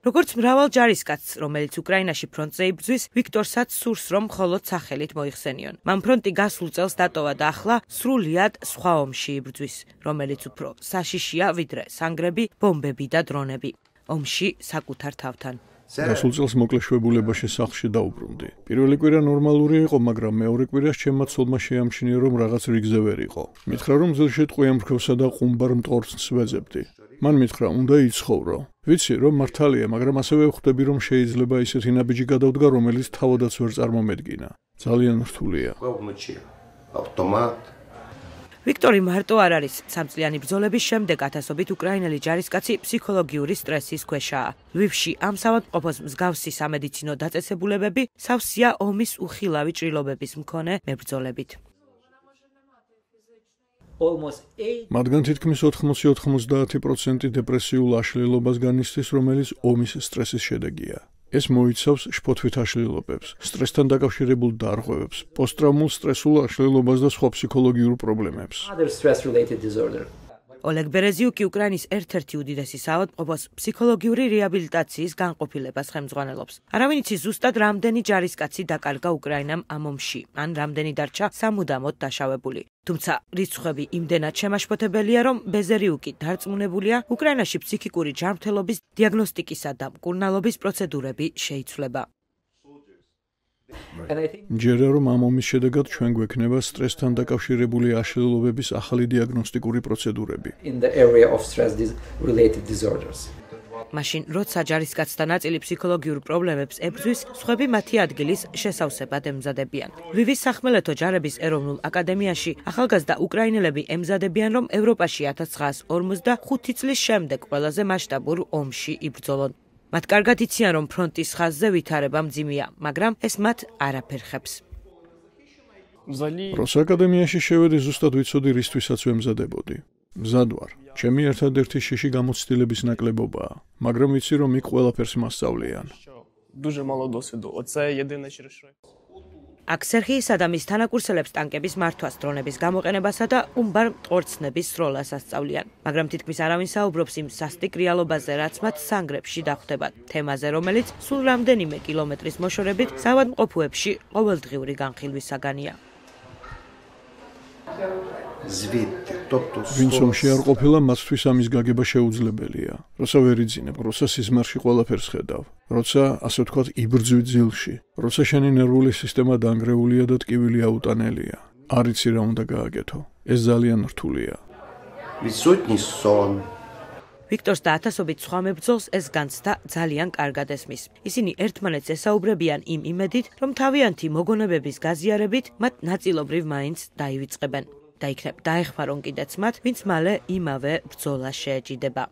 როგორც მრავალ ჯარისკაცს, რომელიც უკრაინაში ფრონტზე იბრძვის, ვიქტორსაც სურს, რომ მხოლოდ სახელით მოიხსენიონ. მან ფრონტი გასულ წელს დატოვა და ახლა სრულიად სხვა ომში იბრძვის, რომელიც უფრო საშიშია ვიდრე სანგრები, ბომბები და დრონები. ომში საკუთარ თავთან. გასულ წელს მოკლეშვებულებაში სახლში დაუბრუნდი. პირველი კვირა ნორმალური იყო, მაგრამ მეორე კვირას ჩემმა ცოლმა შეამჩნია, რომ რაღაც რიგზე ვერ იყო. მითხრა, რომ ძილშეტყვი ამბქოსა და ყუმბარ მტყორცს ვეძებდი. მან მითხრა, უნდა იცხოვრო. ვიცი, რომ მართალია, მაგრამ ასევე ვხვდები, რომ შეიძლება ისეთი ნაბიჯი გადავდგა, რომელიც თავადაც ვერ წარმომედგინა. ძალიან რთულია. ვიქტორი მარტო არ არის. სამწლიანი ბრძოლების შემდეგ ათასობით უკრაინელი ჯარისკაცი ფსიქოლოგიური სტრესის ქვეშაა. ლვივში ამ საავადმყოფოს მსგავსი სამედიცინო დაწესებულებები სავსეა ომის უხილავი ჭრილობების მქონე მებრძოლებით. მათგან თითქმის 80-90% დეპრესიულ აშლილობას განიცდის, რომელიც ომის სტრესის შედეგია. ეს მოიცავს შფოთვით აშლილობებს, სტრესთან დაკავშირებულ დარღვევებს, პოსტტრავმულ სტრესულ აშლილობას და სხვა ფსიქოლოგიურ პრობლემებს. ოლეგ ბერეზიუკი უკრაინის ერთ-ერთი უდიდესი საავადმყოფოს ფსიქოლოგიური რეაბილიტაციის განყოფილებას ხელმძღვანელობს. არავინ იცის ზუსტად რამდენი ჯარისკაცი დაკარგა უკრაინამ ამ ომში, ან რამდენი დარჩა სამუდამოდ დაშავებული. თუმცა რიცხვები იმდენად შემაშფოთებელია, რომ ბეზერიუკი დარწმუნებულია, უკრაინაში ფსიქიკური ჯანმრთელობის დიაგნოსტიკისა და მკურნალობის პროცედურები შეიცვლება. მჯერა, რომ ამ ომის შედეგად ჩვენ გვექნება სტრესთან დაკავშირებული აშლილობების ახალი დიაგნოსტიკური პროცედურები. მაშინ, როცა ჯარისკაცთა ნაწილი ფსიქოლოგიურ პრობლემებს ებრძვის, სხვები მათი ადგილის შესავსებად ემზადებიან. ლვივის სახმელეთო ჯარების ეროვნულ აკადემიაში ახალგაზრდა უკრაინელები ემზადებიან, რომ ევროპაში 1945 წლის შემდეგ ყველაზე მასშტაბურ ომში იბრძოლონ. მათ კარგად იციან, რომ ფრონტის ხაზზე ვითარება მძიმეა, მაგრამ ეს მათ არაფერ ხებს. როცა აკადემიაში შევედი, ზუსტად ვიცოდი, რისთვისაც ვემზადებოდი. მზად ვარ. ჩემი ერთადერთი შიში გამოცდილების ნაკლებობაა, მაგრამ ვიცი, რომ იქ ყველაფერს მასწავლიან. აქ სერხიისა და მის თანაკურსელებს ტანკების მართვას, დრონების გამოყენებასა და ყუმბარ მტყორცნების სროლას ასწავლიან. მაგრამ თითქმის არავინ საუბრობს იმ სასტიკ რეალობაზე, რაც მათ სანგრებში დახვდებათ, თემაზე, რომელიც სულ რამდენიმე კილომეტრის მოშორებით საავადმყოფოებში ყოველდღიური განხილვის საგანია. ვინც ომში არ ყოფილა, მათთვის ამის გაგება შეუძლებელია. როცა ვერ იძინებ, როცა სიზმარში ყველაფერს ხედავ, როცა, ასე ვთქვათ, იბრძვი ძილში, როცა შენი ნერვული სისტემა დანგრეულია და ტკივილი აუტანელია. არ იცი რა უნდა გააკეთო. ეს ძალიან რთულია. ვიქტორს და ათასობით სხვა მებრძოლს ეს განცდა ძალიან კარგად ესმის. ისინი ერთმანეთს ესაუბრებიან იმ იმედით, რომ თავიანთი მოგონებების გაზიარებით მათ ნაწილობრივ მაინც დაივიწყებენ. და იქნებ დაეხმარონ კიდეც მათ, ვინც მალე იმავე ბრძოლას შეეჯიდება.